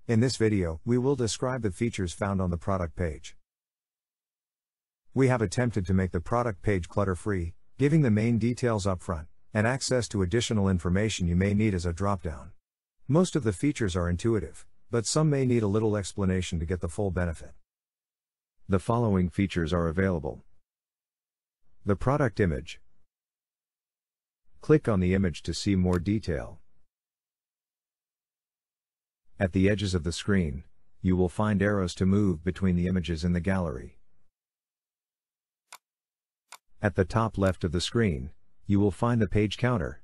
In this video, we will describe the features found on the product page. We have attempted to make the product page clutter-free, giving the main details up front, and access to additional information you may need as a drop-down. Most of the features are intuitive, but some may need a little explanation to get the full benefit. The following features are available. The product image. Click on the image to see more detail. At the edges of the screen, you will find arrows to move between the images in the gallery. At the top left of the screen, you will find the page counter.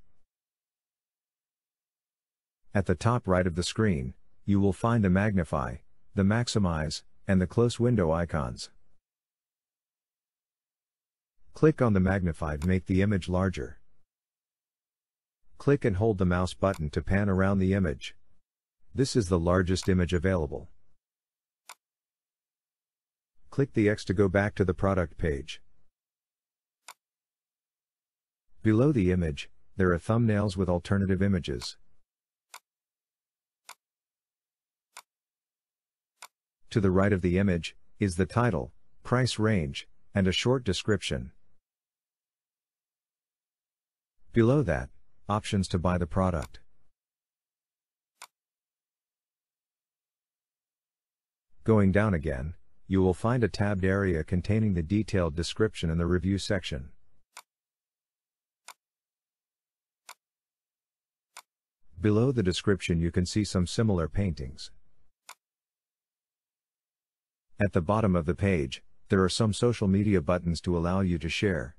At the top right of the screen, you will find the magnify, the maximize, and the close window icons. Click on the magnify to make the image larger. Click and hold the mouse button to pan around the image. This is the largest image available. Click the X to go back to the product page. Below the image, there are thumbnails with alternative images. To the right of the image is the title, price range, and a short description. Below that, options to buy the product. Going down again, you will find a tabbed area containing the detailed description in the review section. Below the description you can see some similar paintings. At the bottom of the page, there are some social media buttons to allow you to share,